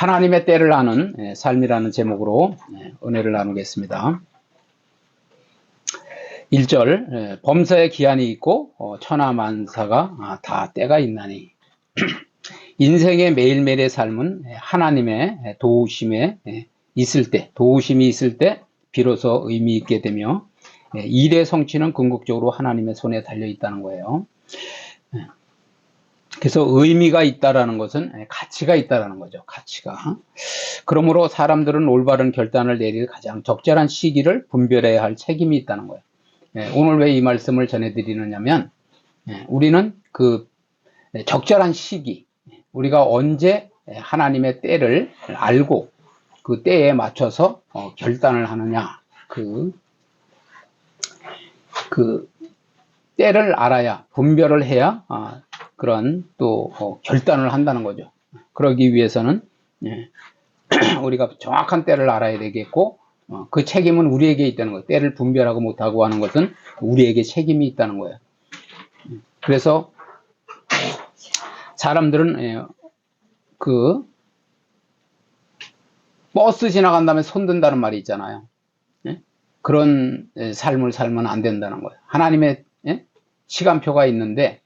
하나님의 때를 아는 삶이라는 제목으로 은혜를 나누겠습니다. 1절 범사에 기한이 있고 천하만사가 다 때가 있나니 인생의 매일매일의 삶은 하나님의 도우심에 있을 때, 도우심이 있을 때 비로소 의미 있게 되며 일의 성취는 궁극적으로 하나님의 손에 달려 있다는 거예요. 그래서 의미가 있다라는 것은 가치가 있다라는 거죠. 가치가. 그러므로 사람들은 올바른 결단을 내릴 가장 적절한 시기를 분별해야 할 책임이 있다는 거예요. 오늘 왜 이 말씀을 전해드리느냐면 우리는 그 적절한 시기, 우리가 언제 하나님의 때를 알고 그 때에 맞춰서 결단을 하느냐, 그 때를 알아야, 분별을 해야 그런 또 결단을 한다는 거죠. 그러기 위해서는 우리가 정확한 때를 알아야 되겠고 그 책임은 우리에게 있다는 거예요. 때를 분별하고 못하고 하는 것은 우리에게 책임이 있다는 거예요. 그래서 사람들은 그 버스 지나간 다음에 손든다는 말이 있잖아요. 그런 삶을 살면 안 된다는 거예요. 하나님의 시간표가 있는데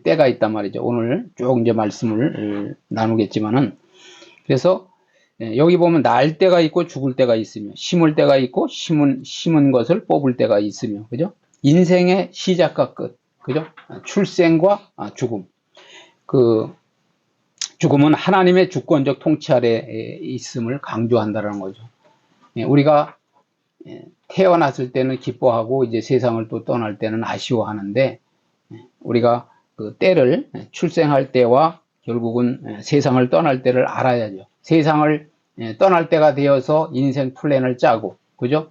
때가 있단 말이죠. 오늘 쭉 이제 말씀을 나누겠지만은, 그래서 여기 보면 날 때가 있고 죽을 때가 있으며, 심을 때가 있고 심은 것을 뽑을 때가 있으며, 그죠? 인생의 시작과 끝, 그죠? 출생과 죽음. 그 죽음은 하나님의 주권적 통치 아래 있음을 강조한다는 거죠. 우리가 태어났을 때는 기뻐하고 이제 세상을 또 떠날 때는 아쉬워하는데, 우리가 그 때를, 출생할 때와 결국은 세상을 떠날 때를 알아야죠. 세상을 떠날 때가 되어서 인생 플랜을 짜고, 그죠?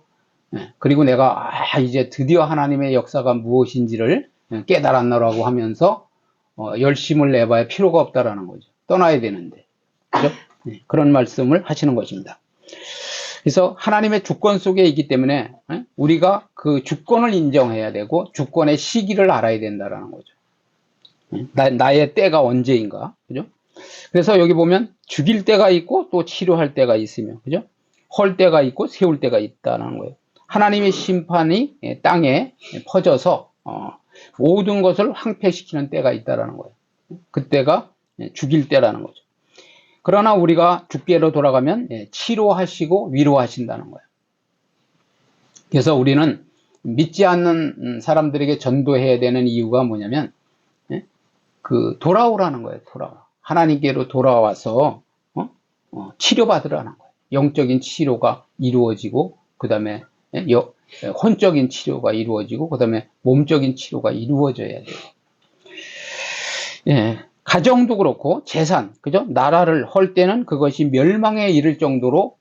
그리고 내가 이제 드디어 하나님의 역사가 무엇인지를 깨달았노라고 하면서 열심을 내봐야 필요가 없다라는 거죠. 떠나야 되는데, 그죠? 그런 말씀을 하시는 것입니다. 그래서 하나님의 주권 속에 있기 때문에 우리가 그 주권을 인정해야 되고 주권의 시기를 알아야 된다라는 거죠. 나의 때가 언제인가, 그죠? 그래서 여기 보면 죽일 때가 있고 또 치료할 때가 있으며, 그죠? 헐 때가 있고 세울 때가 있다는 거예요. 하나님의 심판이 땅에 퍼져서 모든 것을 황폐시키는 때가 있다라는 거예요. 그때가 죽일 때라는 거죠. 그러나 우리가 죽게로 돌아가면 치료하시고 위로하신다는 거예요. 그래서 우리는 믿지 않는 사람들에게 전도해야 되는 이유가 뭐냐면 돌아오라는 거예요. 하나님께로 돌아와서 치료받으라는 거예요. 영적인 치료가 이루어지고, 그 다음에 혼적인 치료가 이루어지고, 그 다음에 몸적인 치료가 이루어져야 돼요. 가정도 그렇고 재산, 그죠? 나라를 헐 때는 그것이 멸망에 이를 정도로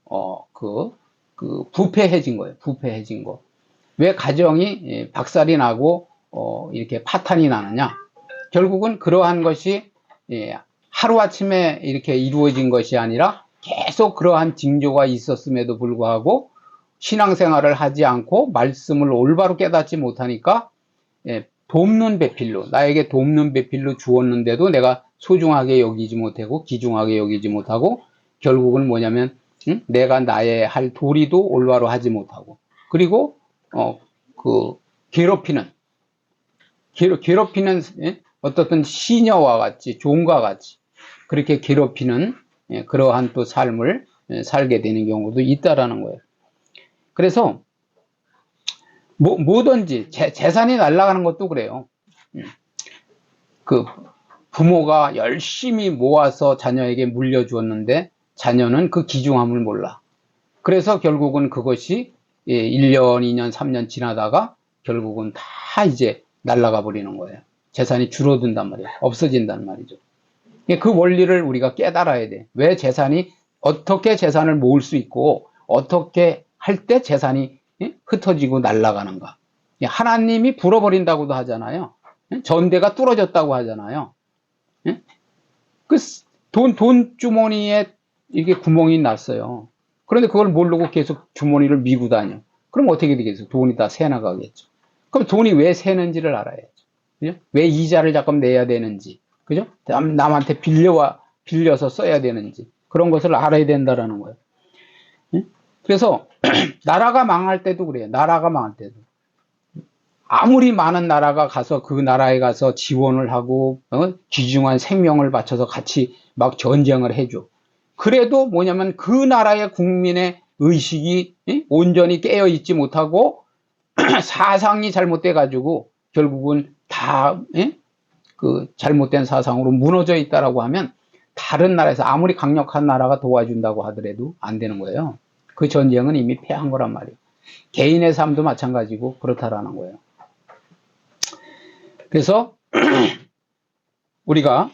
부패해진 거예요. 부패해진 거. 왜 가정이 박살이 나고 이렇게 파탄이 나느냐? 결국은 그러한 것이 하루아침에 이렇게 이루어진 것이 아니라 계속 그러한 징조가 있었음에도 불구하고 신앙생활을 하지 않고 말씀을 올바로 깨닫지 못하니까 돕는 배필로, 나에게 돕는 배필로 주었는데도 내가 소중하게 여기지 못하고 귀중하게 여기지 못하고 결국은 뭐냐면 내가 나의 할 도리도 올바로 하지 못하고, 그리고 괴롭히는 어떻든 시녀와 같이, 종과 같이 그렇게 괴롭히는 그러한 또 삶을 살게 되는 경우도 있다라는 거예요. 그래서 뭐든지 재산이 날아가는 것도 그래요. 그 부모가 열심히 모아서 자녀에게 물려주었는데 자녀는 그 귀중함을 몰라. 그래서 결국은 그것이 1년, 2년, 3년 지나다가 결국은 다 이제 날아가 버리는 거예요. 재산이 줄어든단 말이에요. 없어진단 말이죠. 그 원리를 우리가 깨달아야 돼. 왜 어떻게 재산을 모을 수 있고 어떻게 할 때 재산이 흩어지고 날아가는가. 하나님이 불어버린다고도 하잖아요. 전대가 뚫어졌다고 하잖아요. 그 돈 주머니에 이게 구멍이 났어요. 그런데 그걸 모르고 계속 주머니를 미고 다녀. 그럼 어떻게 되겠어요? 돈이 다 새나가겠죠. 그럼 돈이 왜 새는지를 알아야죠. 그죠? 왜 이자를 자꾸 내야 되는지, 그죠? 남한테 빌려서 써야 되는지, 그런 것을 알아야 된다라는 거예요. 그래서 나라가 망할 때도 그래요. 나라가 망할 때도. 아무리 많은 나라가 가서 그 나라에 가서 지원을 하고 귀중한 생명을 바쳐서 같이 막 전쟁을 해줘. 그래도 뭐냐면 그 나라의 국민의 의식이 온전히 깨어 있지 못하고 사상이 잘못돼 가지고 결국은 다 그 잘못된 사상으로 무너져 있다라고 하면 다른 나라에서 아무리 강력한 나라가 도와준다고 하더라도 안 되는 거예요. 그 전쟁은 이미 패한 거란 말이에요. 개인의 삶도 마찬가지고 그렇다라는 거예요. 그래서 우리가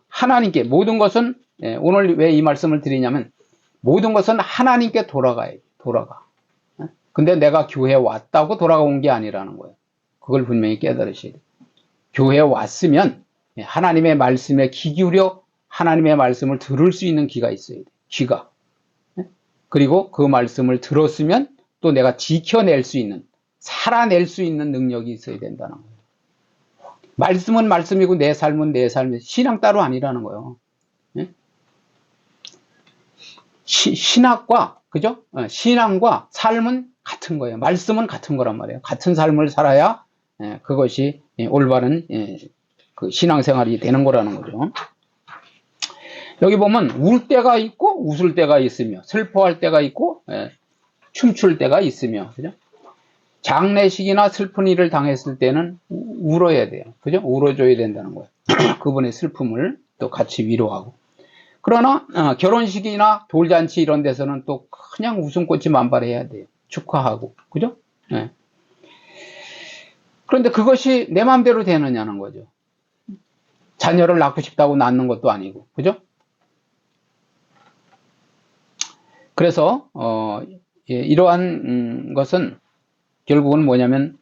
하나님께 모든 것은 오늘 왜 이 말씀을 드리냐면 모든 것은 하나님께 돌아가야 돼. 돌아가. 근데 내가 교회에 왔다고 돌아온 게 아니라는 거예요. 그걸 분명히 깨달으셔야 돼요. 교회에 왔으면 하나님의 말씀에 귀 기울여 하나님의 말씀을 들을 수 있는 귀가 있어야 돼. 귀가. 그리고 그 말씀을 들었으면 또 내가 지켜낼 수 있는, 살아낼 수 있는 능력이 있어야 된다는 거예요. 말씀은 말씀이고 내 삶은 내 삶이고 신앙 따로 아니라는 거예요. 신학과 그죠? 신앙과 삶은 같은 거예요. 말씀은 같은 거란 말이에요. 같은 삶을 살아야 그것이 올바른 그 신앙생활이 되는 거라는 거죠. 여기 보면 울 때가 있고 웃을 때가 있으며 슬퍼할 때가 있고 춤출 때가 있으며 그죠? 장례식이나 슬픈 일을 당했을 때는 울어야 돼요. 그죠? 울어줘야 된다는 거예요. 그분의 슬픔을 또 같이 위로하고. 그러나 결혼식이나 돌잔치 이런 데서는 또 그냥 웃음꽃이 만발해야 돼요. 축하하고. 그죠? 네. 그런데 그것이 내 마음대로 되느냐는 거죠. 자녀를 낳고 싶다고 낳는 것도 아니고. 그죠? 그래서 이러한 것은 결국은 뭐냐면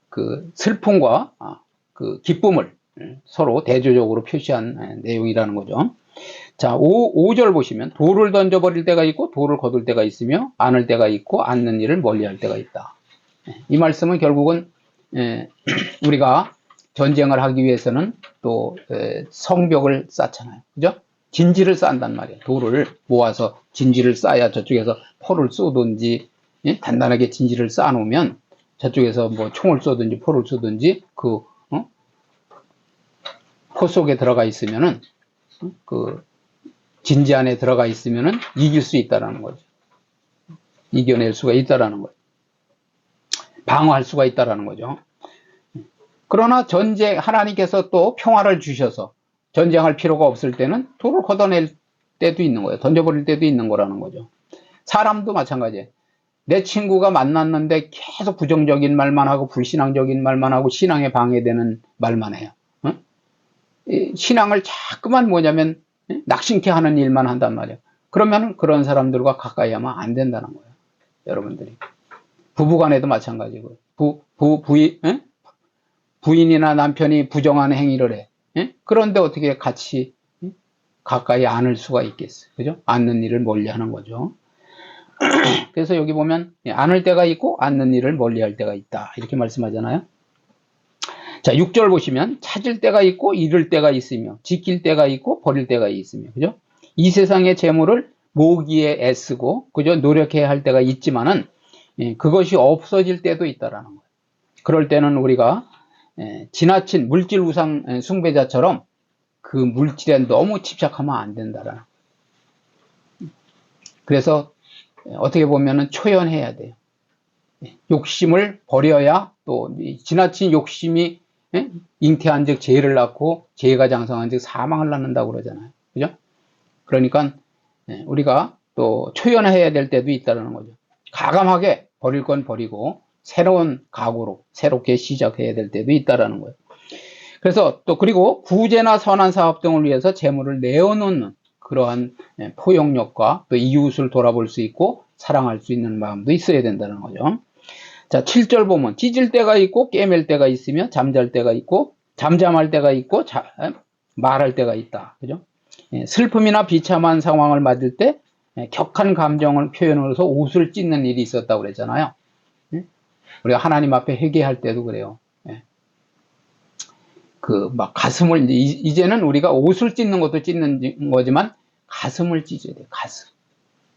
그 슬픔과 그 기쁨을 서로 대조적으로 표시한 내용이라는 거죠. 자, 5절 보시면 돌을 던져버릴 때가 있고 돌을 거둘 때가 있으며 안을 때가 있고 안는 일을 멀리할 때가 있다. 이 말씀은 결국은 우리가 전쟁을 하기 위해서는 또 성벽을 쌓잖아요. 그죠? 진지를 쌓는단 말이에요. 돌을 모아서 진지를 쌓아야 저쪽에서 포를 쏘든지 단단하게 진지를 쌓아놓으면 저쪽에서 뭐 총을 쏘든지 포를 쏘든지 그 포 속에 들어가 있으면은 그 진지 안에 들어가 있으면은 이길 수 있다라는 거죠. 이겨낼 수가 있다라는 거죠. 방어할 수가 있다라는 거죠. 그러나 하나님께서 또 평화를 주셔서 전쟁할 필요가 없을 때는 돌을 걷어낼 때도 있는 거예요. 던져버릴 때도 있는 거라는 거죠. 사람도 마찬가지예요. 내 친구가 만났는데 계속 부정적인 말만 하고 불신앙적인 말만 하고 신앙에 방해되는 말만 해요. 신앙을 자꾸만 뭐냐면 낙심케 하는 일만 한단 말이에요. 그러면 그런 사람들과 가까이 하면 안 된다는 거예요. 여러분들이. 부부간에도 마찬가지고 부인이나 남편이 부정한 행위를 해. 그런데 어떻게 같이 가까이 안을 수가 있겠어요. 그죠? 안는 일을 멀리하는 거죠. 그래서 여기 보면 안을 때가 있고 안는 일을 멀리할 때가 있다. 이렇게 말씀하잖아요. 자, 6절 보시면 찾을 때가 있고 잃을 때가 있으며 지킬 때가 있고 버릴 때가 있으며 그죠? 이 세상의 재물을 모으기에 애쓰고 그죠? 노력해야 할 때가 있지만은 그것이 없어질 때도 있다라는 거예요. 그럴 때는 우리가 지나친 물질 우상 숭배자처럼 그 물질에 너무 집착하면 안 된다라는 거예요. 그래서 어떻게 보면은 초연해야 돼요. 욕심을 버려야 또 지나친 욕심이 잉태한 즉 죄를 낳고 죄가 장성한 즉 사망을 낳는다고 그러잖아요. 그죠? 그러니까 우리가 또 초연해야 될 때도 있다는 거죠. 가감하게 버릴 건 버리고 새로운 각오로 새롭게 시작해야 될 때도 있다는 거예요. 그래서 또 그리고 구제나 선한 사업 등을 위해서 재물을 내어놓는 그러한 포용력과 또 이웃을 돌아볼 수 있고 사랑할 수 있는 마음도 있어야 된다는 거죠. 자, 7절 보면 찢을 때가 있고 깨맬 때가 있으며 잠잘 때가 있고 잠잠할 때가 있고 말할 때가 있다. 그죠? 슬픔이나 비참한 상황을 맞을 때 격한 감정을 표현해서 옷을 찢는 일이 있었다고 그랬잖아요. 우리가 하나님 앞에 회개할 때도 그래요. 그 막 가슴을 이제는 우리가 옷을 찢는 것도 찢는 거지만 가슴을 찢어야 돼요.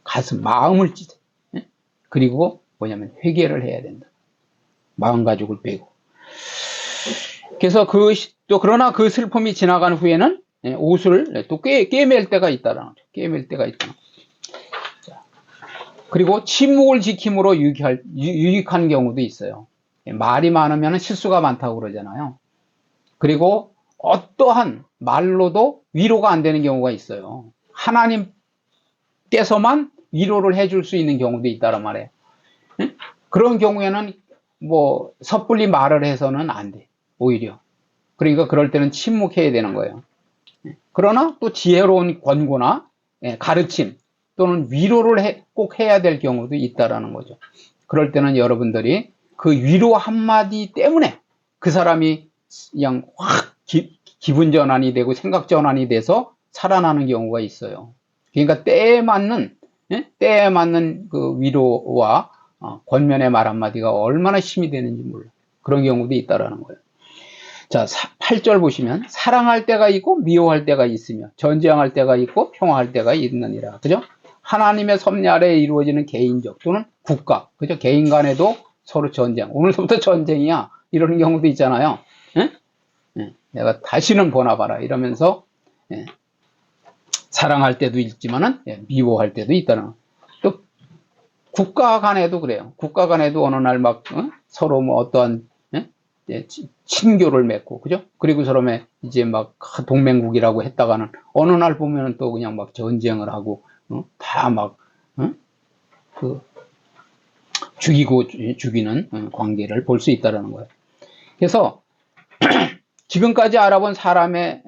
가슴, 마음을 찢어요. 예? 그리고 뭐냐면 회개를 해야 된다. 마음가짐을 빼고. 그래서 또 그러나 그 슬픔이 지나간 후에는 옷을 또 꿰맬 때가 있다라는 거죠. 꿰맬 때가 있다. 그리고 침묵을 지킴으로 유익한 경우도 있어요. 말이 많으면 실수가 많다고 그러잖아요. 그리고 어떠한 말로도 위로가 안 되는 경우가 있어요. 하나님께서만 위로를 해줄 수 있는 경우도 있다란 말이에요. 그런 경우에는 뭐 섣불리 말을 해서는 안 돼. 오히려. 그러니까 그럴 때는 침묵해야 되는 거예요. 그러나 또 지혜로운 권고나 가르침 또는 위로를 꼭 해야 될 경우도 있다라는 거죠. 그럴 때는 여러분들이 그 위로 한마디 때문에 그 사람이 그냥 확 기분 전환이 되고 생각 전환이 돼서 살아나는 경우가 있어요. 그러니까 때에 맞는 그 위로와 권면의 말 한마디가 얼마나 힘이 되는지 몰라. 그런 경우도 있다라는 거예요. 자, 8절 보시면 사랑할 때가 있고 미워할 때가 있으며 전쟁할 때가 있고 평화할 때가 있느니라. 그죠? 하나님의 섭리 아래에 이루어지는 개인적 또는 국가, 그죠? 개인 간에도 서로 전쟁. 오늘부터 전쟁이야. 이러는 경우도 있잖아요. 내가 다시는 보나 봐라. 이러면서 사랑할 때도 있지만은 미워할 때도 있다는 거. 또 국가 간에도 그래요. 국가 간에도 어느 날 막 서로 뭐 어떠한 친교를 맺고, 그죠? 그리고 서로에 이제 막 동맹국이라고 했다가는 어느 날 보면은 또 그냥 막 전쟁을 하고, 다 막, 죽이는 관계를 볼 수 있다는 거예요. 그래서, 지금까지 알아본 사람의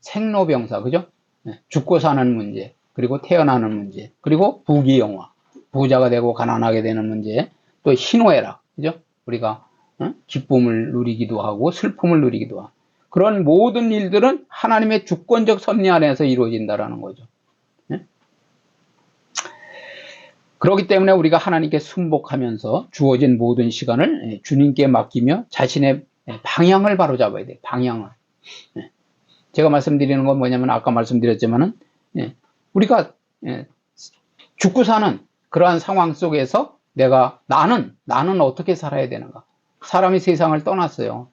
생로병사, 그죠? 죽고 사는 문제, 그리고 태어나는 문제, 그리고 부귀영화, 부자가 되고 가난하게 되는 문제, 또 희노애락, 그죠? 우리가 기쁨을 누리기도 하고 슬픔을 누리기도 하고 그런 모든 일들은 하나님의 주권적 섭리 안에서 이루어진다라는 거죠. 그렇기 때문에 우리가 하나님께 순복하면서 주어진 모든 시간을 주님께 맡기며 자신의 방향을 바로잡아야 돼요. 방향을. 제가 말씀드리는 건 뭐냐면 아까 말씀드렸지만은 우리가 죽고 사는 그러한 상황 속에서 나는 어떻게 살아야 되는가? 사람이 세상을 떠났어요.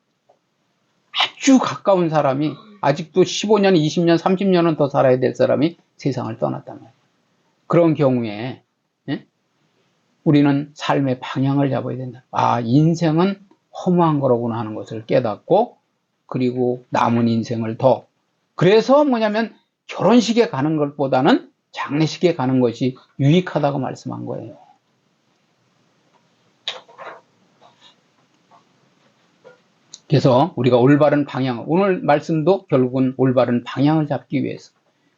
아주 가까운 사람이 아직도 15년, 20년, 30년은 더 살아야 될 사람이 세상을 떠났단 말이에요. 그런 경우에 우리는 삶의 방향을 잡아야 된다. 아, 인생은 허무한 거로구나 하는 것을 깨닫고 그리고 남은 인생을 그래서 뭐냐면 결혼식에 가는 것보다는 장례식에 가는 것이 유익하다고 말씀한 거예요. 그래서 우리가 올바른 방향, 오늘 말씀도 결국은 올바른 방향을 잡기 위해서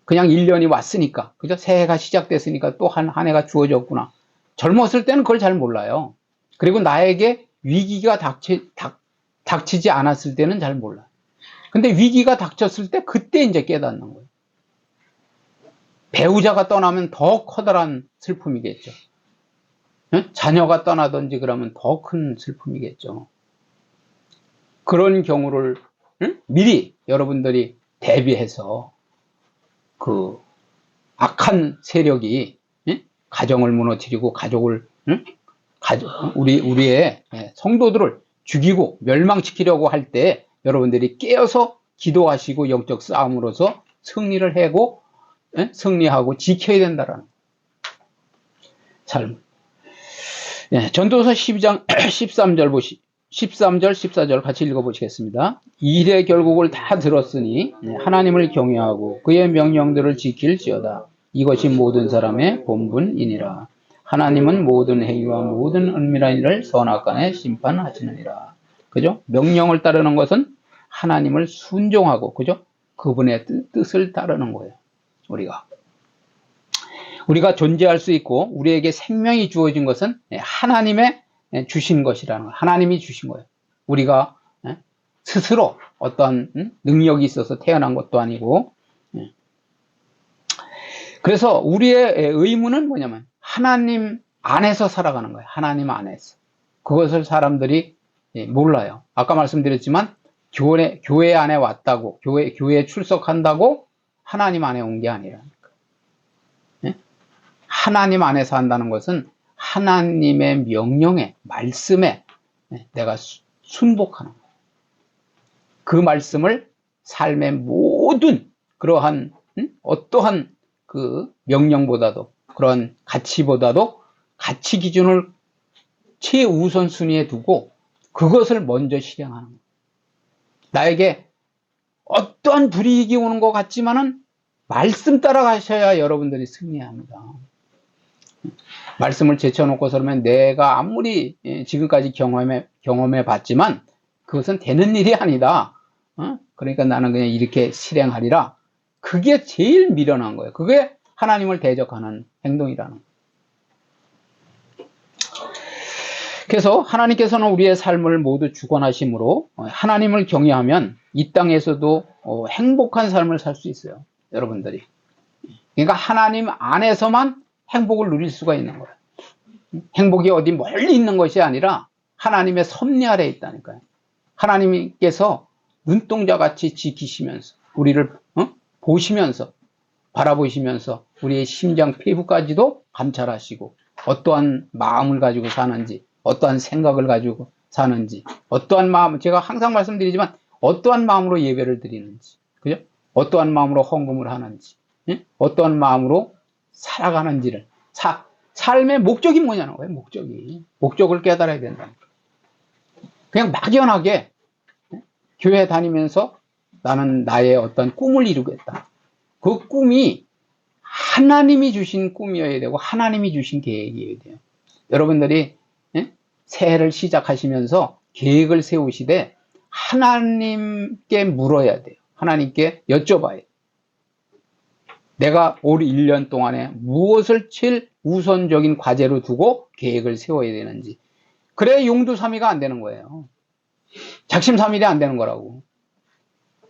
그냥 1년이 왔으니까, 그죠? 새해가 시작됐으니까 또 한 해가 주어졌구나. 젊었을 때는 그걸 잘 몰라요. 그리고 나에게 위기가 닥치지 않았을 때는 잘 몰라요. 근데 위기가 닥쳤을 때 그때 이제 깨닫는 거예요. 배우자가 떠나면 더 커다란 슬픔이겠죠. 자녀가 떠나든지 그러면 더 큰 슬픔이겠죠. 그런 경우를 미리 여러분들이 대비해서 그 악한 세력이 가정을 무너뜨리고 우리의 성도들을 죽이고 멸망시키려고 할 때 여러분들이 깨어서 기도하시고 영적 싸움으로서 승리하고 지켜야 된다라는 삶. 전도서 12장 13절 14절 같이 읽어보시겠습니다. 일의 결국을 다 들었으니 하나님을 경외하고 그의 명령들을 지킬지어다. 이것이 모든 사람의 본분이니라. 하나님은 모든 행위와 모든 은밀한 일을 선악간에 심판하시느니라. 그죠? 명령을 따르는 것은 하나님을 순종하고, 그죠? 그분의 뜻을 따르는 거예요. 우리가 존재할 수 있고 우리에게 생명이 주어진 것은 하나님의 주신 것이라는 거예요. 하나님이 주신 거예요. 우리가 스스로 어떤 능력이 있어서 태어난 것도 아니고. 그래서 우리의 의무는 뭐냐면 하나님 안에서 살아가는 거예요. 하나님 안에서. 그것을 사람들이 몰라요. 아까 말씀드렸지만 교회 안에 왔다고, 교회에 출석한다고 하나님 안에 온 게 아니라니까. 예? 하나님 안에서 한다는 것은 하나님의 명령에, 말씀에 내가 순복하는 거예요. 그 말씀을 삶의 모든 그러한 어떠한 그 명령보다도 그런 가치보다도 가치 기준을 최우선순위에 두고 그것을 먼저 실행하는 거예요. 나에게 어떠한 불이익이 오는 것 같지만은 말씀 따라가셔야 여러분들이 승리합니다. 말씀을 제쳐놓고서는 내가 아무리 지금까지 경험해 봤지만 그것은 되는 일이 아니다. 그러니까 나는 그냥 이렇게 실행하리라. 그게 제일 미련한 거예요. 그게 하나님을 대적하는 행동이라는 거예요. 그래서 하나님께서는 우리의 삶을 모두 주관하심으로 하나님을 경외하면 이 땅에서도 행복한 삶을 살 수 있어요. 여러분들이. 그러니까 하나님 안에서만 행복을 누릴 수가 있는 거예요. 행복이 어디 멀리 있는 것이 아니라 하나님의 섭리 아래에 있다니까요. 하나님께서 눈동자같이 지키시면서 우리를 보시면서 바라보시면서 우리의 심장 피부까지도 감찰하시고 어떠한 마음을 가지고 사는지 어떠한 생각을 가지고 사는지 어떠한 마음, 제가 항상 말씀드리지만 어떠한 마음으로 예배를 드리는지, 그죠? 어떠한 마음으로 헌금을 하는지, 어떠한 마음으로 살아가는지를 삶의 목적이 뭐냐는 거예요. 목적을 깨달아야 된다. 그냥 막연하게 교회 다니면서 나는 나의 어떤 꿈을 이루겠다. 그 꿈이 하나님이 주신 꿈이어야 되고 하나님이 주신 계획이어야 돼요. 여러분들이 새해를 시작하시면서 계획을 세우시되 하나님께 물어야 돼요. 하나님께 여쭤봐야 돼요. 내가 올 1년 동안에 무엇을 제일 우선적인 과제로 두고 계획을 세워야 되는지. 그래야 용두사미가 안 되는 거예요. 작심삼일이 안 되는 거라고.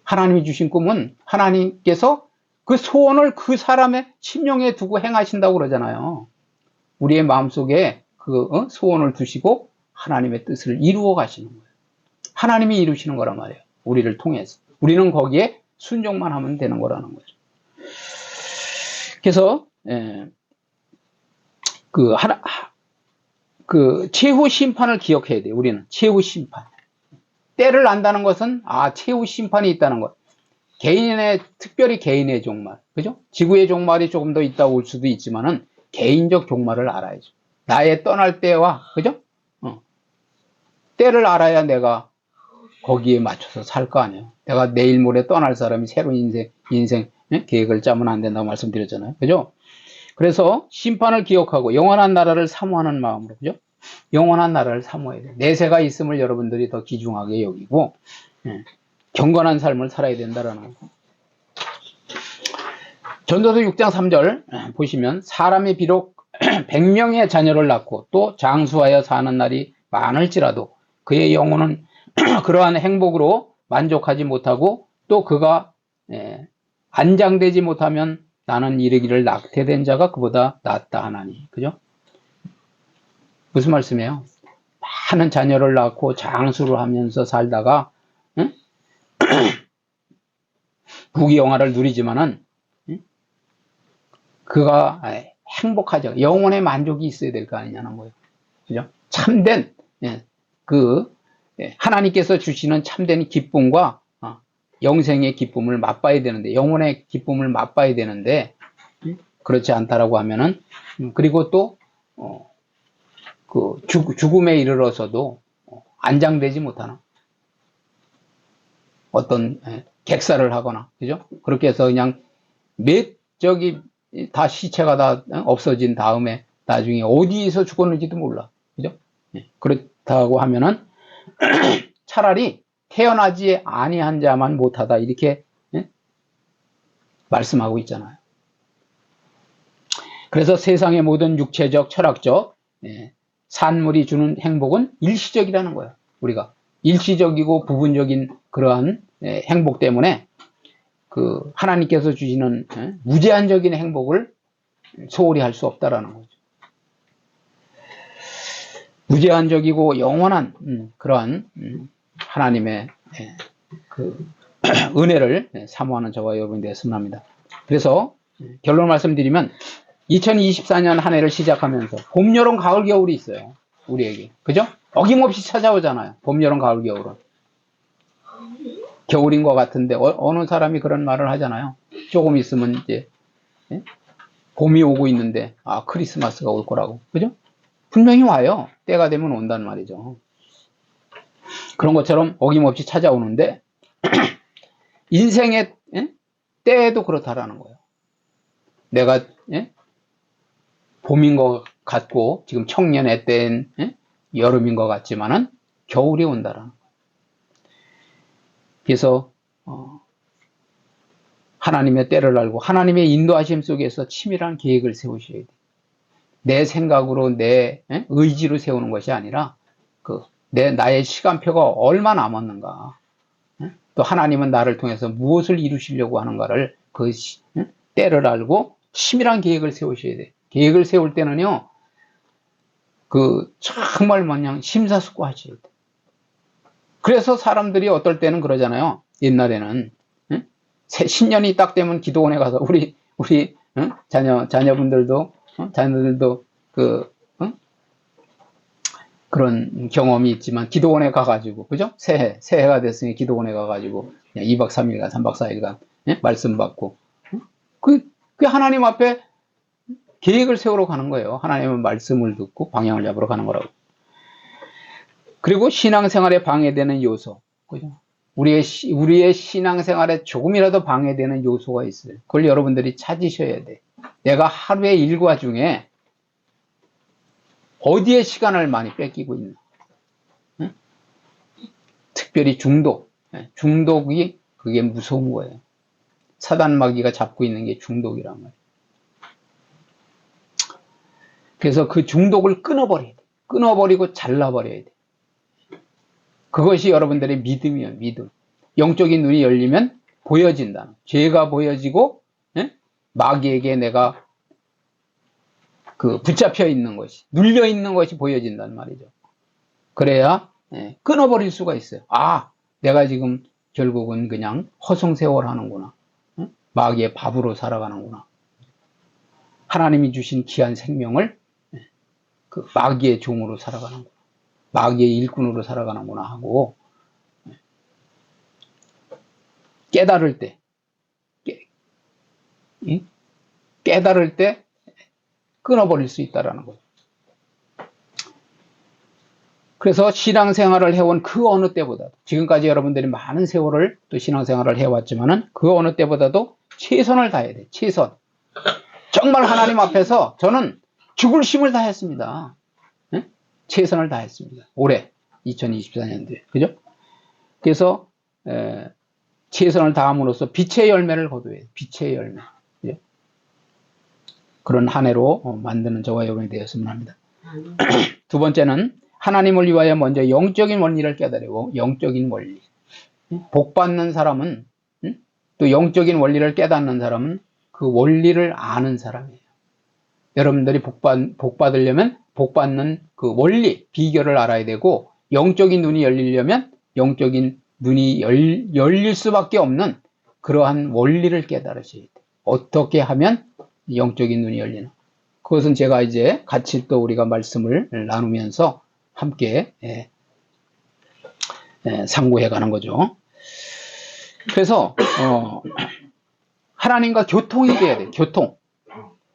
하나님이 주신 꿈은 하나님께서 그 소원을 그 사람의 심령에 두고 행하신다고 그러잖아요. 우리의 마음속에 그 소원을 두시고 하나님의 뜻을 이루어 가시는 거예요. 하나님이 이루시는 거란 말이에요. 우리를 통해서. 우리는 거기에 순종만 하면 되는 거라는 거죠. 그래서 최후 심판을 기억해야 돼요. 우리는 최후 심판. 때를 안다는 것은 최후 심판이 있다는 것. 특별히 개인의 종말, 그죠? 지구의 종말이 조금 더 있다 올 수도 있지만은 개인적 종말을 알아야죠. 나의 떠날 때와, 그죠? 때를 알아야 내가 거기에 맞춰서 살 거 아니에요. 내가 내일 모레 떠날 사람이 새로운 인생 계획을 짜면 안 된다고 말씀드렸잖아요. 그죠? 그래서 심판을 기억하고 영원한 나라를 사모하는 마음으로, 그죠? 영원한 나라를 사모해야 돼요. 내세가 있음을 여러분들이 더 귀중하게 여기고, 경건한 삶을 살아야 된다라는 거. 전도서 6장 3절 보시면 사람이 비록 100명의 자녀를 낳고 또 장수하여 사는 날이 많을지라도 그의 영혼은 그러한 행복으로 만족하지 못하고 또 그가 안장되지 못하면 나는 이르기를 낙태된 자가 그보다 낫다 하나니. 그죠? 무슨 말씀이에요? 많은 자녀를 낳고 장수를 하면서 살다가 부귀영화를 누리지만은 그가 행복하죠. 영혼의 만족이 있어야 될 거 아니냐는 거예요. 그죠? 참된 하나님께서 주시는 참된 기쁨과 영생의 기쁨을 맛봐야 되는데, 영혼의 기쁨을 맛봐야 되는데 그렇지 않다라고 하면은, 그리고 또 죽음에 이르러서도 안장되지 못하는 어떤 객사를 하거나, 그죠? 그렇게 해서 그냥 다 시체가 다 없어진 다음에 나중에 어디에서 죽었는지도 몰라. 그죠? 그렇다고 하면은 차라리 태어나지 아니한 자만 못하다 이렇게 말씀하고 있잖아요. 그래서 세상의 모든 육체적, 철학적 산물이 주는 행복은 일시적이라는 거예요. 우리가 일시적이고 부분적인 그러한 행복 때문에 하나님께서 주시는 무제한적인 행복을 소홀히 할 수 없다라는 거죠. 무제한적이고 영원한 그러한 하나님의 은혜를 사모하는 저와 여러분이 되었으면 합니다. 그래서 결론 말씀드리면 2024년 한 해를 시작하면서 봄, 여름, 가을, 겨울이 있어요. 우리에게. 그죠? 어김없이 찾아오잖아요. 봄, 여름, 가을, 겨울은. 겨울인 것 같은데 어느 사람이 그런 말을 하잖아요. 조금 있으면 이제 봄이 오고 있는데 크리스마스가 올 거라고. 그죠? 분명히 와요. 때가 되면 온단 말이죠. 그런 것처럼 어김없이 찾아오는데 인생의 때에도 그렇다라는 거예요. 내가 봄인 것 같고 지금 청년의 때엔 여름인 것 같지만은 겨울이 온다라는 거예요. 그래서 하나님의 때를 알고 하나님의 인도하심 속에서 치밀한 계획을 세우셔야 돼요. 내 생각으로 내 의지로 세우는 것이 아니라 나의 시간표가 얼마 남았는가, 또 하나님은 나를 통해서 무엇을 이루시려고 하는가를 때를 알고 치밀한 계획을 세우셔야 돼요. 계획을 세울 때는요, 정말 마냥 심사숙고하셔야 돼요. 그래서 사람들이 어떨 때는 그러잖아요. 옛날에는 신년이 딱 되면 기도원에 가서 우리 자녀분들도 자녀들도 그런 경험이 있지만 기도원에 가가지고 그죠? 새해가 됐으니 기도원에 가가지고 그냥 2박 3일간 3박 4일간 말씀 받고 그 하나님 앞에 계획을 세우러 가는 거예요. 하나님의 말씀을 듣고 방향을 잡으러 가는 거라고. 그리고 신앙생활에 방해되는 요소, 그죠? 우리의 신앙생활에 조금이라도 방해되는 요소가 있어요. 그걸 여러분들이 찾으셔야 돼. 내가 하루의 일과 중에 어디에 시간을 많이 뺏기고 있나? 응? 특별히 중독이 그게 무서운 거예요. 사단마귀가 잡고 있는 게 중독이란 말이에요. 그래서 그 중독을 끊어버려야 돼. 끊어버리고 잘라버려야 돼. 그것이 여러분들의 믿음이에요. 믿음. 영적인 눈이 열리면 보여진다. 죄가 보여지고 마귀에게 내가 붙잡혀 있는 것이, 눌려 있는 것이 보여진단 말이죠. 그래야 끊어버릴 수가 있어요. 내가 지금 결국은 그냥 허송세월 하는구나. 마귀의 밥으로 살아가는구나. 하나님이 주신 귀한 생명을 마귀의 종으로 살아가는구나. 마귀의 일꾼으로 살아가는구나 하고 깨달을 때 끊어버릴 수 있다는 거죠. 그래서 신앙생활을 해온 그 어느 때보다도 지금까지 여러분들이 많은 세월을 또 신앙생활을 해왔지만은 그 어느 때보다도 최선을 다해야 돼. 최선. 정말 하나님 앞에서 저는 죽을 힘을 다했습니다. 최선을 다했습니다. 올해 2024년도에 그죠? 그래서 최선을 다함으로써 빛의 열매를 거둬야 돼. 빛의 열매. 그죠? 그런 한 해로 만드는 저와 여러분이 되었으면 합니다. 두 번째는 하나님을 위하여 먼저 영적인 원리를 깨달으고 영적인 원리. 복 받는 사람은 또 영적인 원리를 깨닫는 사람은 그 원리를 아는 사람이에요. 여러분들이 복 받으려면 복 받는 그 원리, 비결을 알아야 되고 영적인 눈이 열리려면 영적인 눈이 열릴 수밖에 없는 그러한 원리를 깨달으셔야 돼요. 어떻게 하면 영적인 눈이 열리나? 그것은 제가 이제 같이 또 우리가 말씀을 나누면서 함께 상고해 가는 거죠. 그래서 하나님과 교통이 돼야 돼.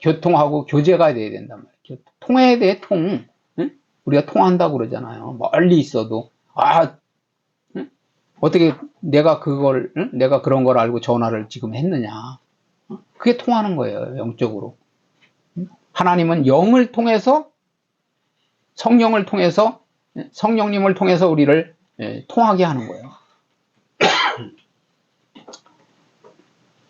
교통하고 교제가 돼야 된단 말이에요. 통해야 돼. 우리가 통한다고 그러잖아요. 멀리 있어도 어떻게 내가 그런 걸 알고 전화를 지금 했느냐? 그게 통하는 거예요. 영적으로. 하나님은 영을 통해서 성령을 통해서 성령님을 통해서 우리를 통하게 하는 거예요.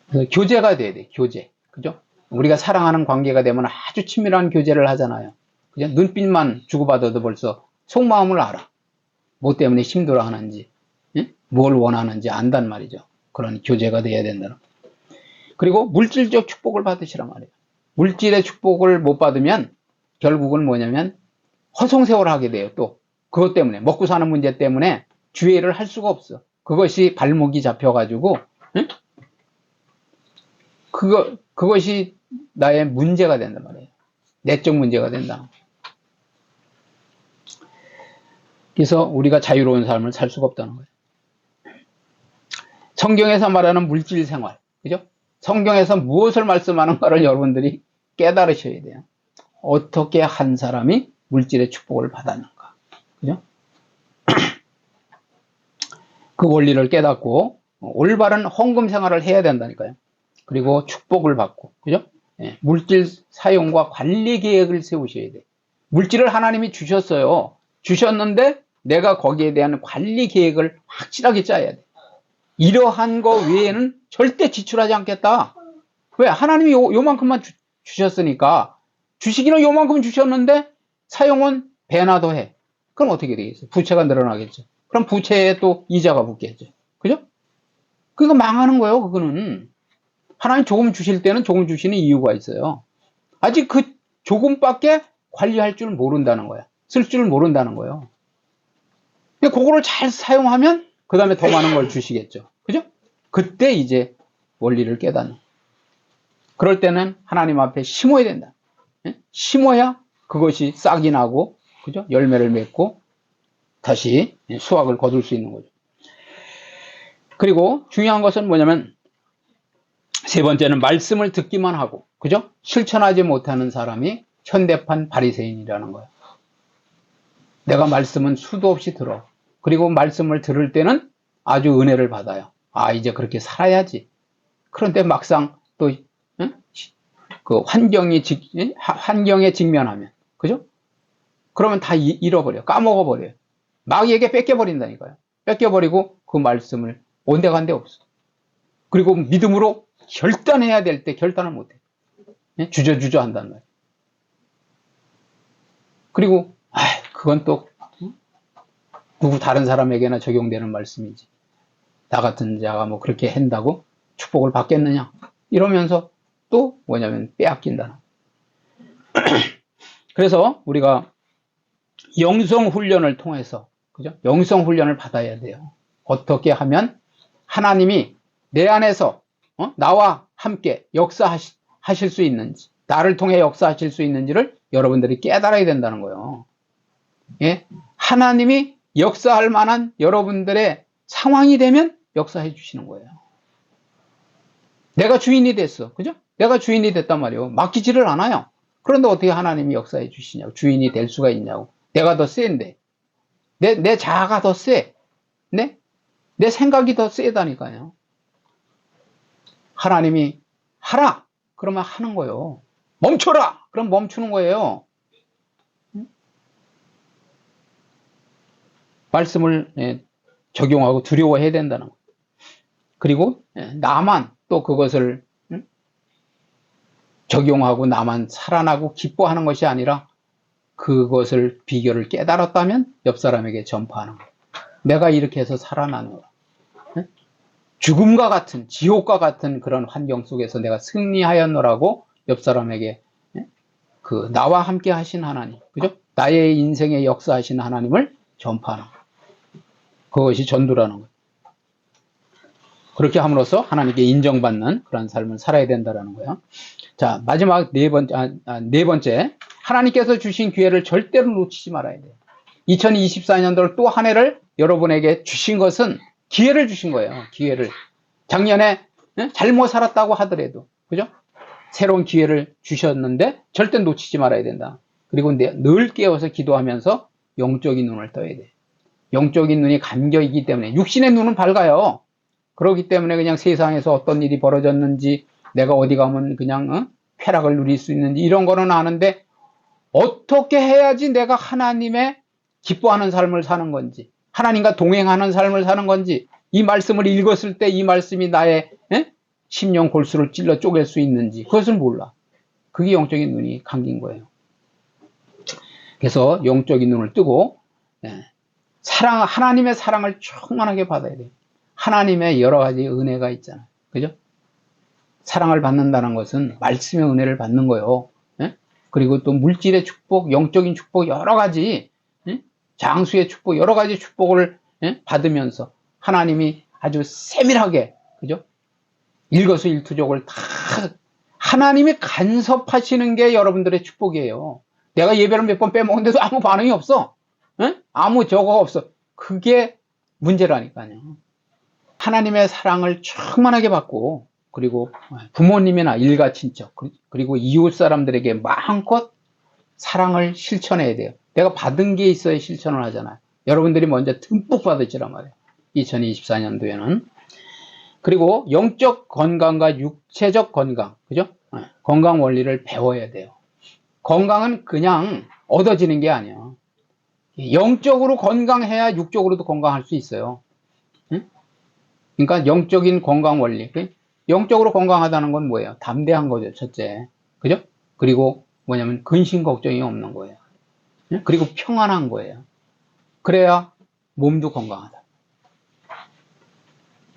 그래서 교제가 돼야 돼. 교제. 그죠? 우리가 사랑하는 관계가 되면 아주 친밀한 교제를 하잖아요. 그죠? 눈빛만 주고받아도 벌써 속마음을 알아. 뭐 때문에 힘들어 하는지, 뭘 원하는지 안단 말이죠. 그런 교제가 돼야 된다는. 그리고 물질적 축복을 받으시란 말이에요. 물질의 축복을 못 받으면 결국은 뭐냐면 허송세월 하게 돼요. 또 그것 때문에 먹고 사는 문제 때문에 주의를 할 수가 없어. 그것이 발목이 잡혀가지고 그것이 나의 문제가 된단 말이에요. 내적 문제가 된다. 그래서 우리가 자유로운 삶을 살 수가 없다는 거예요. 성경에서 말하는 물질 생활, 그죠? 성경에서 무엇을 말씀하는가를 여러분들이 깨달으셔야 돼요. 어떻게 한 사람이 물질의 축복을 받았는가, 그죠? 그 원리를 깨닫고 올바른 헌금 생활을 해야 된다니까요. 그리고 축복을 받고, 그죠? 예, 물질 사용과 관리 계획을 세우셔야 돼요. 물질을 하나님이 주셨어요. 주셨는데 내가 거기에 대한 관리 계획을 확실하게 짜야 돼. 이러한 거 외에는 절대 지출하지 않겠다. 왜? 하나님이 요만큼만 주셨으니까, 주시기는 요만큼 주셨는데 사용은 배나 더 해. 그럼 어떻게 되겠어요? 부채가 늘어나겠죠. 그럼 부채에 또 이자가 붙겠죠. 그죠? 그거 망하는 거예요. 그거는 하나님 조금 주실 때는 조금 주시는 이유가 있어요. 아직 그 조금밖에 관리할 줄 모른다는 거야. 쓸 줄 모른다는 거예요. 근데 그거를 잘 사용하면 그 다음에 더 많은 걸 주시겠죠. 그죠? 그때 이제 원리를 깨닫는. 그럴 때는 하나님 앞에 심어야 된다. 심어야 그것이 싹이 나고, 그죠? 열매를 맺고 다시 수확을 거둘 수 있는 거죠. 그리고 중요한 것은 뭐냐면, 세 번째는 말씀을 듣기만 하고, 그죠? 실천하지 못하는 사람이 현대판 바리새인이라는 거예요. 내가 말씀은 수도 없이 들어. 그리고 말씀을 들을 때는 아주 은혜를 받아요. 아, 이제 그렇게 살아야지. 그런데 막상 또 그 환경에 직면하면, 그죠? 그러면 다 잃어버려. 까먹어버려요. 마귀에게 뺏겨버린다니까요. 뺏겨버리고 그 말씀을 온데간데 없어. 그리고 믿음으로 결단해야 될 때 결단을 못해. 주저주저 한단 말이에요. 그리고 그건 또 누구 다른 사람에게나 적용되는 말씀이지. 나 같은 자가 뭐 그렇게 한다고 축복을 받겠느냐, 이러면서 또 뭐냐면 빼앗긴다. 그래서 우리가 영성 훈련을 통해서, 그죠? 영성 훈련을 받아야 돼요. 어떻게 하면 하나님이 내 안에서 나와 함께 역사하실 수 있는지, 나를 통해 역사하실 수 있는지를 여러분들이 깨달아야 된다는 거예요. 예? 하나님이 역사할 만한 여러분들의 상황이 되면 역사해 주시는 거예요. 내가 주인이 됐어. 그죠? 내가 주인이 됐단 말이에요. 맡기지를 않아요. 그런데 어떻게 하나님이 역사해 주시냐고. 주인이 될 수가 있냐고. 내가 더 센데. 내 자아가 더 세. 내 생각이 더 세다니까요. 하나님이 하라! 그러면 하는 거예요. 멈춰라! 그럼 멈추는 거예요. 말씀을 적용하고 두려워해야 된다는 거예요. 그리고 나만 또 그것을 적용하고 나만 살아나고 기뻐하는 것이 아니라 그것을 비결을 깨달았다면 옆 사람에게 전파하는 거예요. 내가 이렇게 해서 살아나는 거야. 죽음과 같은, 지옥과 같은 그런 환경 속에서 내가 승리하였노라고 옆 사람에게 그 나와 함께 하신 하나님, 그죠? 나의 인생에 역사하신 하나님을 전파하는 거예요. 그것이 전도라는 거예요. 그렇게 함으로써 하나님께 인정받는 그런 삶을 살아야 된다는 거예요. 자, 마지막 네 번째, 하나님께서 주신 기회를 절대로 놓치지 말아야 돼요. 2024년도를 또 한 해를 여러분에게 주신 것은 기회를 주신 거예요. 기회를. 작년에 잘못 살았다고 하더라도, 그죠? 새로운 기회를 주셨는데 절대 놓치지 말아야 된다. 그리고 늘 깨워서 기도하면서 영적인 눈을 떠야 돼. 영적인 눈이 감겨 있기 때문에, 육신의 눈은 밝아요. 그렇기 때문에 그냥 세상에서 어떤 일이 벌어졌는지, 내가 어디 가면 그냥 쾌락을 누릴 수 있는지 이런 거는 아는데, 어떻게 해야지 내가 하나님의 기뻐하는 삶을 사는 건지, 하나님과 동행하는 삶을 사는 건지, 이 말씀을 읽었을 때 이 말씀이 나의 심령 골수를 찔러 쪼갤 수 있는지 그것을 몰라. 그게 영적인 눈이 감긴 거예요. 그래서 영적인 눈을 뜨고 하나님의 사랑을 충만하게 받아야 돼요. 하나님의 여러 가지 은혜가 있잖아요. 그죠? 사랑을 받는다는 것은 말씀의 은혜를 받는 거예요. 그리고 또 물질의 축복, 영적인 축복, 여러 가지 장수의 축복, 여러 가지 축복을 받으면서 하나님이 아주 세밀하게, 그죠? 일거수일투족을 다 하나님이 간섭하시는 게 여러분들의 축복이에요. 내가 예배를 몇 번 빼먹는데도 아무 반응이 없어. 응? 아무 저거가 없어. 그게 문제라니까요. 하나님의 사랑을 충만하게 받고, 그리고 부모님이나 일가 친척, 그리고 이웃 사람들에게 마음껏 사랑을 실천해야 돼요. 내가 받은 게 있어야 실천을 하잖아요. 여러분들이 먼저 듬뿍 받으시란 말이에요. 2024년도에는. 그리고 영적 건강과 육체적 건강, 그죠? 건강 원리를 배워야 돼요. 건강은 그냥 얻어지는 게 아니에요. 영적으로 건강해야 육적으로도 건강할 수 있어요. 그러니까 영적인 건강 원리. 영적으로 건강하다는 건 뭐예요? 담대한 거죠, 첫째. 그죠? 그리고 뭐냐면 근심 걱정이 없는 거예요. 그리고 평안한 거예요. 그래야 몸도 건강하다.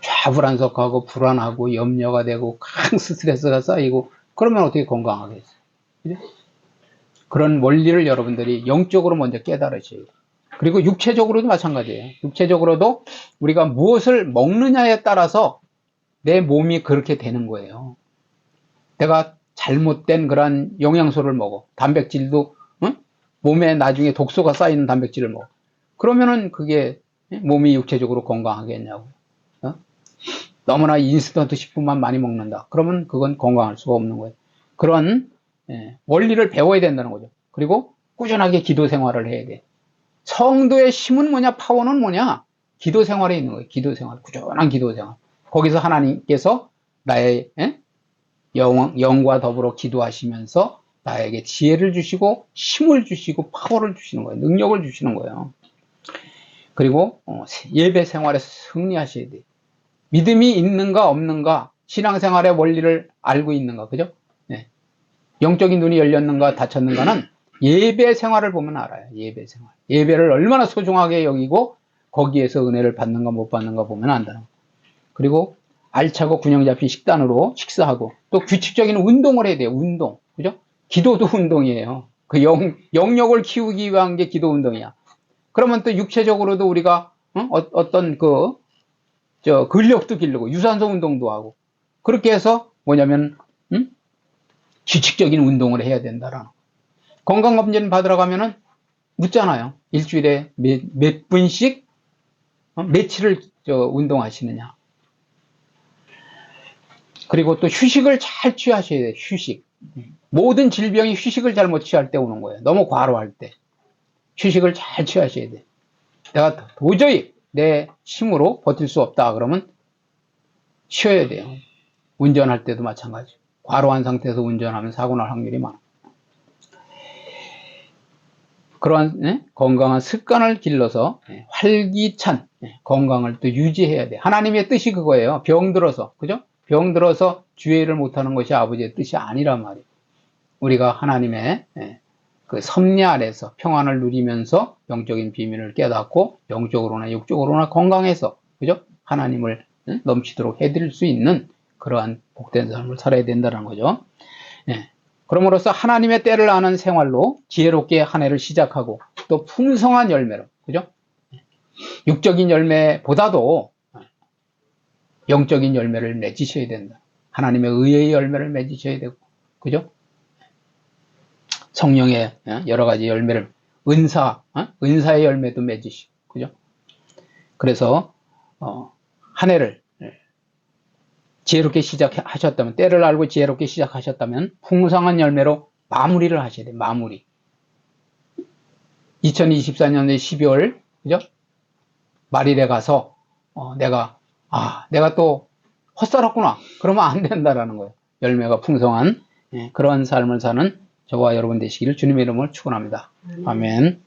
좌불안석하고 불안하고 염려가 되고 강 스트레스가 쌓이고 그러면 어떻게 건강하겠어요? 그죠? 그런 원리를 여러분들이 영적으로 먼저 깨달으셔야 돼요. 그리고 육체적으로도 마찬가지예요. 육체적으로도 우리가 무엇을 먹느냐에 따라서 내 몸이 그렇게 되는 거예요. 내가 잘못된 그런 영양소를 먹어. 단백질도 몸에 나중에 독소가 쌓이는 단백질을 먹어. 그러면은 그게 몸이 육체적으로 건강하겠냐고. 너무나 인스턴트 식품만 많이 먹는다. 그러면 그건 건강할 수가 없는 거예요. 그런 원리를 배워야 된다는 거죠. 그리고 꾸준하게 기도 생활을 해야 돼. 성도의 힘은 뭐냐? 파워는 뭐냐? 기도 생활에 있는 거예요. 기도 생활. 꾸준한 기도 생활. 거기서 하나님께서 나의 영과 더불어 기도하시면서 나에게 지혜를 주시고 힘을 주시고 파워를 주시는 거예요. 능력을 주시는 거예요. 그리고 예배 생활에서 승리하셔야 돼요. 믿음이 있는가 없는가, 신앙생활의 원리를 알고 있는가, 그죠? 네. 영적인 눈이 열렸는가 닫혔는가는 예배 생활을 보면 알아요. 예배 생활. 예배를 얼마나 소중하게 여기고 거기에서 은혜를 받는가 못 받는가 보면 안다는 거예요. 그리고 알차고 균형 잡힌 식단으로 식사하고 또 규칙적인 운동을 해야 돼요. 운동. 그죠? 기도도 운동이에요. 그 영역을 키우기 위한 게 기도 운동이야. 그러면 또 육체적으로도 우리가 어떤 근력도 기르고 유산소 운동도 하고 그렇게 해서 뭐냐면 규칙적인 운동을 해야 된다라는 건강검진 받으러 가면은 묻잖아요. 일주일에 몇 분씩 며칠을 운동하시느냐. 그리고 또 휴식을 잘 취하셔야 돼요. 휴식. 모든 질병이 휴식을 잘못 취할 때 오는 거예요. 너무 과로할 때. 휴식을 잘 취하셔야 돼요. 내가 도저히 내 힘으로 버틸 수 없다 그러면 쉬어야 돼요. 운전할 때도 마찬가지. 과로한 상태에서 운전하면 사고 날 확률이 많아. 그러한 건강한 습관을 길러서 활기찬 건강을 또 유지해야 돼. 하나님의 뜻이 그거예요. 병들어서, 그죠? 병들어서 주의를 못하는 것이 아버지의 뜻이 아니란 말이에요. 우리가 하나님의 그 섭리 아래서 평안을 누리면서 영적인 비밀을 깨닫고 영적으로나 육적으로나 건강해서, 그죠? 하나님을 넘치도록 해드릴 수 있는 그러한 복된 삶을 살아야 된다는 거죠. 그럼으로써 하나님의 때를 아는 생활로 지혜롭게 한 해를 시작하고 또 풍성한 열매로, 그죠? 육적인 열매보다도 영적인 열매를 맺으셔야 된다. 하나님의 의의 열매를 맺으셔야 되고, 그죠? 성령의 여러 가지 열매를, 은사의 열매도 맺으시고, 그죠? 그래서, 한 해를 지혜롭게 시작하셨다면, 때를 알고 지혜롭게 시작하셨다면, 풍성한 열매로 마무리를 하셔야 돼요, 마무리. 2024년의 12월, 그죠? 말일에 가서, 내가 또 헛살았구나. 그러면 안 된다라는 거예요. 열매가 풍성한 그런 삶을 사는 저와 여러분 되시기를 주님의 이름으로 축원합니다. 아멘.